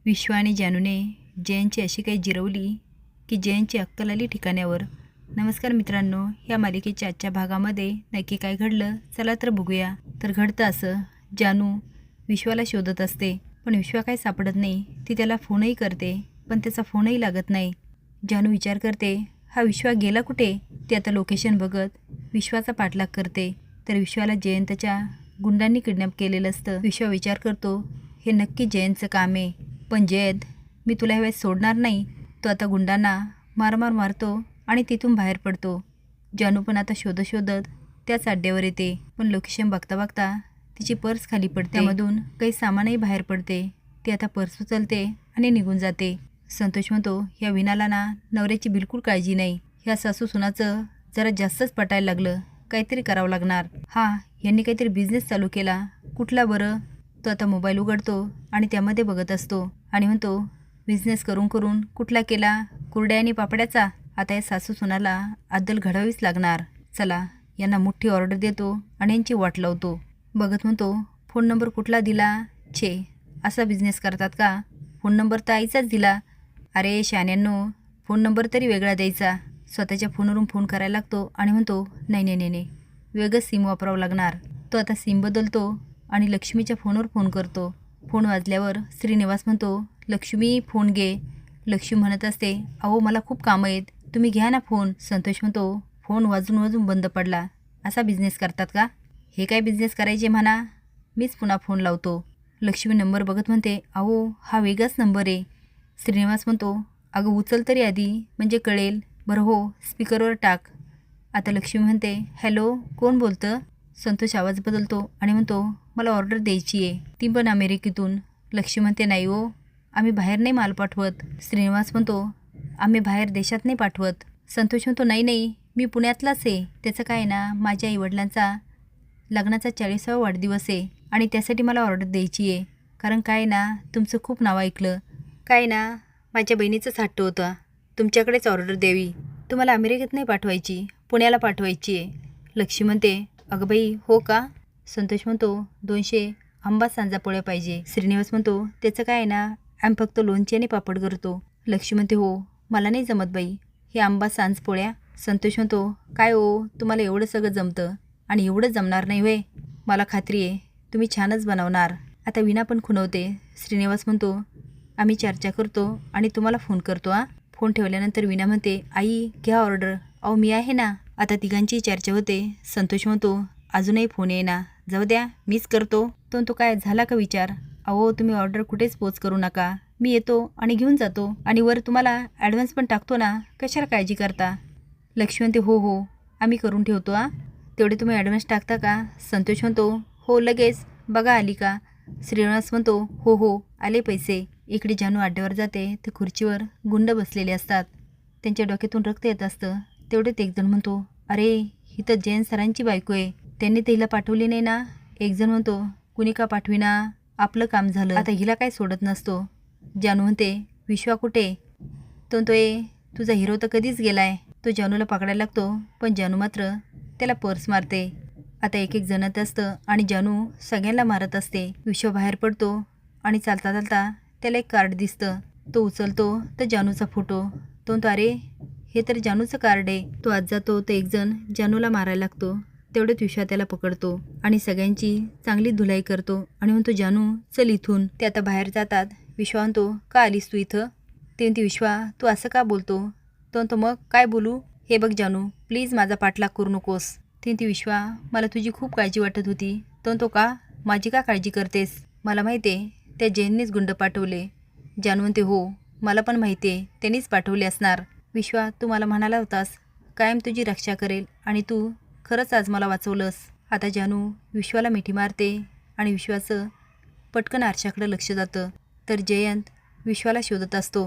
विश्वा आणि जानूने जयंतची अशी काही जिरवली की जयंतची अक्कल आली ठिकाण्यावर. नमस्कार मित्रांनो, या मालिकेच्या आजच्या भागामध्ये नक्की काय घडलं चला तर बघूया. तर घडतं असं, जानू विश्वाला शोधत असते पण विश्वा काही सापडत नाही. ती त्याला फोनही करते पण त्याचा फोनही लागत नाही. जानू विचार करते, हा विश्वा गेला कुठे? ती आता लोकेशन बघत विश्वाचा पाठलाग करते. तर विश्वाला जयंतच्या गुंडांनी किडनॅप केलेलं असतं. विश्वा विचार करतो, हे नक्की जयंतचं काम आहे. पण जयंत, मी तुला ह्यावेळेस सोडणार नाही. तो आता गुंडांना मार मारतो आणि तिथून बाहेर पडतो. जानू पण आता शोधत शोधत त्याच अड्ड्यावर येते. पण लोकेशन बघता बघता तिची पर्स खाली पडते. त्यामधून काही सामानही बाहेर पडते. ती आता पर्स उचलते आणि निघून जाते. संतोष म्हणतो, ह्या विनाला ना नवऱ्याची बिलकुल काळजी नाही. ह्या सासू सुनाचं जरा जास्तच पटायला लागलं. काहीतरी करावं लागणार. यांनी काहीतरी बिझनेस चालू केला. कुठला बरं? तो आता मोबाईल उघडतो आणि त्यामध्ये बघत असतो आणि म्हणतो, बिझनेस करून करून कुठला केला? कुरड्या आणि पापड्याचा. आता या सासू सुनाला अद्दल घडावीच लागणार. चला, यांना मोठी ऑर्डर देतो आणि यांची वाट लावतो. बघत म्हणतो, फोन नंबर कुठला दिला? असा बिझनेस करतात का? फोन नंबर तर आईचाच दिला. अरे शहाण्यांनो, फोन नंबर तरी वेगळा द्यायचा. स्वतःच्या फोनवरून फोन करायला लागतो आणि म्हणतो, नाही, वेगळंच सिम वापरावं लागणार. तो आता सिम बदलतो आणि लक्ष्मीच्या फोनवर फोन करतो. फोन वाजल्यावर श्रीनिवास म्हणतो, लक्ष्मी फोन घे. लक्ष्मी म्हणत असते, अहो मला खूप कामं आहेत, तुम्ही घ्या ना फोन. संतोष म्हणतो, फोन वाजून बंद पडला. असा बिझनेस करतात का? हे काय बिझनेस करायचे म्हणा, मीच पुन्हा फोन लावतो. लक्ष्मी नंबर बघत म्हणते, अहो हा वेगळाच नंबर आहे. श्रीनिवास म्हणतो, अगं उचल तरी आधी म्हणजे कळेल. बरं हो, स्पीकरवर टाक. आता लक्ष्मी म्हणते, हॅलो, कोण बोलतं? संतोष आवाज बदलतो आणि म्हणतो, मला ऑर्डर द्यायची आहे, ती पण अमेरिकेतून. लक्ष्मी म्हणते, नाही हो, आम्ही बाहेर नाही माल पाठवत. श्रीनिवास म्हणतो, आम्ही बाहेर देशात नाही पाठवत. संतोष म्हणतो, नाही, मी पुण्यातलाच आहे. त्याचं काय ना, माझ्या आईवडिलांचा लग्नाचा 40वा वाढदिवस आहे आणि त्यासाठी मला ऑर्डर द्यायची आहे. कारण काय ना, तुमचं खूप नाव ऐकलं. काय ना, माझ्या बहिणीचंच हट्ट होता तुमच्याकडेच ऑर्डर द्यावी. तुम्हाला अमेरिकेत नाही पाठवायची, पुण्याला पाठवायची आहे. लक्ष्मी म्हणते, अगं बाई, हो का? संतोष म्हणतो, 200 आंबा सांजा पोळ्या पाहिजे. श्रीनिवास म्हणतो, त्याचं काय ना, आम्ही फक्त लोणची आणि पापड करतो. लक्ष्मी म्हणते, हो, मला नाही जमत बाई हे आंबा सांज पोळ्या. संतोष म्हणतो, काय हो, तुम्हाला एवढं सगळं जमतं आणि एवढं जमणार नाही व्हय? मला खात्री आहे तुम्ही छानच बनवणार. आता विना पण खुणवते. श्रीनिवास म्हणतो, आम्ही चर्चा करतो आणि तुम्हाला फोन करतो. फोन ठेवल्यानंतर विना म्हणते, आई घ्या ऑर्डर. अहो मी आहे ना. आता तिघांची चर्चा होते. संतोष म्हणतो, अजूनही फोन येईना, जाऊ द्या मीच करतो. तो काय झाला का विचार? अहो तुम्ही ऑर्डर कुठेच पोच करू नका, मी येतो आणि घेऊन जातो आणि वर तुम्हाला ॲडव्हान्स पण टाकतो ना, कशाला काळजी करता? लक्ष्मी म्हणते, हो, आम्ही करून ठेवतो. तेवढे तुम्ही ॲडव्हान्स टाकता का? संतोष म्हणतो, हो लगेच, बघा आली का? श्रीनिवास म्हणतो, हो आले पैसे. इकडे जानू अड्ड्यावर जाते तर खुर्चीवर गुंड बसलेले असतात. त्यांच्या डोक्यातून रक्त येत असतं. तेवढेच एकजण म्हणतो, अरे ही तर जयंत सरांची बायको आहे, त्यांनी तर हिला पाठवली नाही ना? एकजण म्हणतो, कुणी का पाठविना, आपलं काम झालं, आता हिला काय सोडत नसतो. जानू म्हणते, विश्वा कुठे? तो तुझा हिरो तर कधीच गेलाय. तो जानूला पकडायला लागतो पण जानू मात्र त्याला पर्स मारते. आता एक जणत असतं आणि जानू सगळ्यांना मारत असते. विश्वा बाहेर पडतो आणि चालता चालता त्याला एक कार्ड दिसतं. तो उचलतो तर जानूचा फोटो. तो अरे हे तर जानूचं कार्ड आहे. तो आज जातो तर एक जण जानूला मारायला लागतो. तेवढ्यात विश्वा त्याला पकडतो आणि सगळ्यांची चांगली धुलाई करतो आणि म्हणतो, जानू चल इथून. ते आता बाहेर जातात. विश्वा म्हणतो, का आलीस तू इथं? ते म्हणते, विश्वा तू असं का बोलतो? तो मग काय बोलू? हे बघ जानू, प्लीज माझा पाठलाग करू नकोस. ते म्हणते, विश्वा मला तुझी खूप काळजी वाटत होती. तो का माझी का काळजी करतेस? मला माहिती आहे त्या जयंतनीच गुंड पाठवले. जानू म्हणते, हो मला पण माहिती आहे, त्यांनीच पाठवले असणार. विश्वा तू मला म्हणाला होतास कायम तुझी रक्षा करेल आणि तू खरंच आज मला वाचवलंस. आता जानू विश्वाला मिठी मारते आणि विश्वाचं पटकन आरशाकडे लक्ष जातं. तर जयंत विश्वाला शोधत असतो.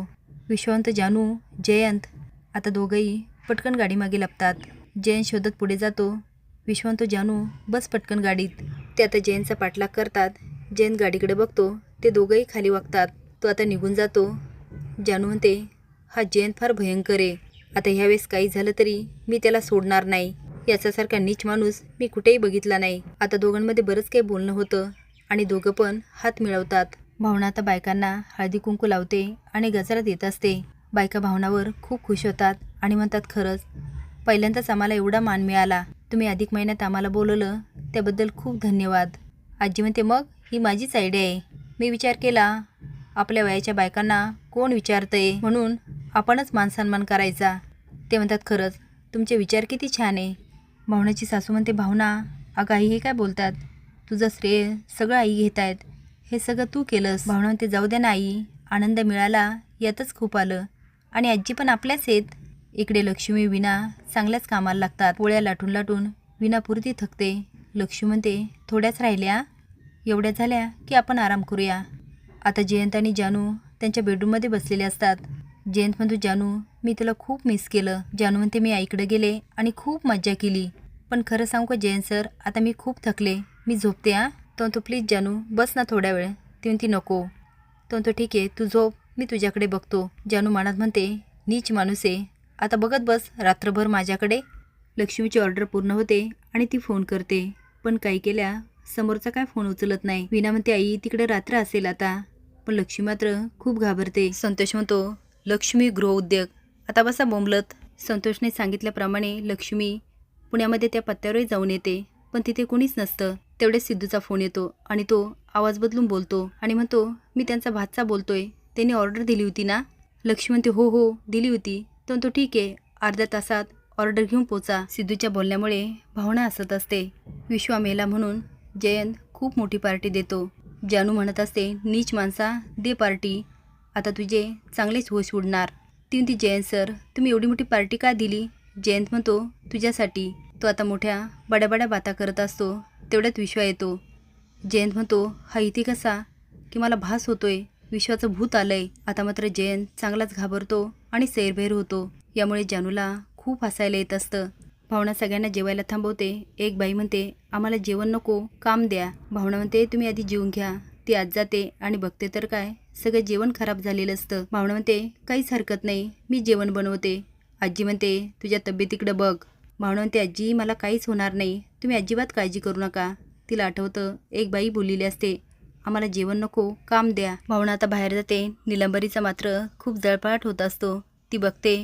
विश्वांत, जानू, जयंत आता दोघंही पटकन गाडीमागे लपतात. जयंत शोधत पुढे जातो. विश्वांत, जानू बस पटकन गाडीत. ते आता जयंतचा पाठलाग करतात. जयंत गाडीकडे बघतो. ते दोघंही खाली वागतात. तो आता निघून जातो. जानू म्हणते, हा जयंत फार भयंकर आहे. आता ह्यावेळेस काही झालं तरी मी त्याला सोडणार नाही. याच्यासारखा नीच माणूस मी कुठेही बघितला नाही. आता दोघांमध्ये बरंच काही बोलणं होतं आणि दोघं पण हात मिळवतात. भावना आता बायकांना हळदी कुंकू लावते आणि गजरात येत असते. बायका भावनावर खूप खुश होतात आणि म्हणतात, खरंच पहिल्यांदाच आम्हाला एवढा मान मिळाला. तुम्ही अधिक महिन्यात आम्हाला बोलवलं त्याबद्दल खूप धन्यवाद. आजी म्हणते, मग ही माझीच आयडिया आहे. मी विचार केला आपल्या वयाच्या बायकांना कोण विचारतंय, म्हणून आपणच मानसन्मान करायचा. ते म्हणतात, खरंच तुमचे विचार किती छान आहे. भावनाची सासू म्हणते, भावना अगं आई हे काय बोलतात, तुझं श्रेय सगळं आई घेत आहेत, हे सगळं तू केलंस. भावना म्हणते, जाऊ दे ना आई, आनंद मिळाला यातच खूप आलं. आणि आजी पण आपल्याच आहेत. इकडे लक्ष्मी विना चांगल्याच कामाला लागतात. पोळ्या लाटून लाटून विना पुरती थकते. लक्ष्मी म्हणते, थोड्याच राहिल्या, एवढ्या झाल्या की आपण आराम करूया. आता जयंत आणि जानू त्यांच्या बेडरूममध्ये बसलेले असतात. जयंत म्हणतो, जानू मी तुला खूप मिस केलं. जानू म्हणते, मी आईकडे गेले आणि खूप मज्जा केली. पण खरं सांगू का जयंत सर, आता मी खूप थकले, मी झोपते हां. तो म्हणतो, प्लीज जानू बस ना थोड्या वेळ. ती म्हणते, नको. तो म्हणतो, ठीक आहे तू झोप, मी तुझ्याकडे बघतो. जानू मनात म्हणते, नीच माणूस आहे, आता बघत बस रात्रभर माझ्याकडे. लक्ष्मीची ऑर्डर पूर्ण होते आणि ती फोन करते, पण काही केल्या समोरचा काय फोन उचलत नाही. विना म्हणते, आई तिकडे रात्र असेल आता. पण लक्ष्मी मात्र खूप घाबरते. संतोष म्हणतो, लक्ष्मी गृह उद्योग, आता बसा बोंबलत. संतोषने सांगितल्याप्रमाणे लक्ष्मी पुण्यामध्ये त्या पत्त्यावरही जाऊन येते, पण तिथे कोणीच नसतं. तेवढेच सिद्धूचा फोन येतो आणि तो आवाज बदलून बोलतो आणि म्हणतो, मी त्यांचा भातचा बोलतोय, त्यांनी ऑर्डर दिली होती ना. लक्ष्मी म्हणते, हो हो दिली होती. तो म्हणतो, ठीक आहे, अर्ध्या तासात ऑर्डर घेऊन पोचा. सिद्धूच्या बोलण्यामुळे भावना हसत असते. विश्वा मेला म्हणून जयंत खूप मोठी पार्टी देतो. जानू म्हणत असते, नीच माणसा दे पार्टी, आता तुझे चांगलेच होश उडणार. ती म्हणती, जयंत सर तुम्ही एवढी मोठी पार्टी का दिली. जयंत म्हणतो, तुझ्यासाठी. तो आता मोठ्या बड्या बाता करत असतो. तेवढ्यात विश्वा येतो. जयंत म्हणतो, हा इथे कसा की मला भास होतोय विश्वाचं भूत आलंय. आता मात्र जयंत चांगलाच घाबरतो आणि सैरभैर होतो. यामुळे जानूला खूप हसायला येत असतं. भावना सगळ्यांना जेवायला थांबवते. एक बाई म्हणते, आम्हाला जेवण नको, काम द्या. भावना म्हणते, तुम्ही आधी जेवून घ्या. ती आज जाते आणि बघते तर काय सगळं जेवण खराब झालेलं असतं. भावना म्हणते, काहीच हरकत नाही, मी जेवण बनवते. आजी म्हणते, तुझ्या तब्येतीकडं बघ. भावना म्हणते, आजी मला काहीच होणार नाही, तुम्ही अजिबात काळजी करू नका. तिला आठवतं एक बाई बोललेली असते, आम्हाला जेवण नको, काम द्या. भावना आता बाहेर जाते. निलंबरीचा मात्र खूप जळफळाट होत असतो. ती बघते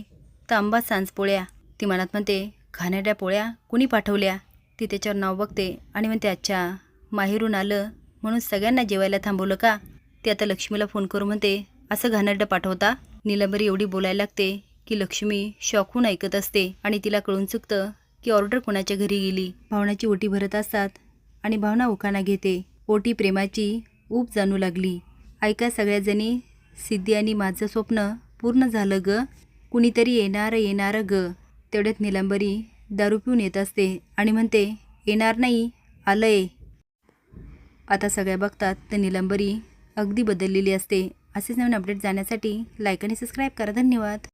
तर आंबा सांजपोळ्या. ती मनात म्हणते, घाणेरड्या पोळ्या कुणी पाठवल्या. ती त्याच्यावर नाव बघते आणि म्हणते, अच्छा माहेरून आलं म्हणून सगळ्यांना जेवायला थांबवलं का. ती आता लक्ष्मीला फोन करून म्हणते, असं घाणेरडं पाठवता. निलंबरी एवढी बोलायला लागते की लक्ष्मी शॉकहून ऐकत असते आणि तिला कळून चुकतं की ऑर्डर कोणाच्या घरी गेली. भावनाची ओटी भरत असतात आणि भावना उखाणा घेते, ओटी प्रेमाची ऊब जाणू लागली. ऐका सगळ्याजणी, सिद्धी आणि माझं स्वप्न पूर्ण झालं ग, कुणीतरी येणार येणार ग. तेवढ्यात निलंबरी दारू पिऊन येत असते आणि म्हणते, येणार नाही आलंय. आता सगळ्या बघतात तर निलंबरी अगदी बदललेली असते. असेच नवीन अपडेट जाण्यासाठी लाईक आणि सबस्क्राईब करा. धन्यवाद.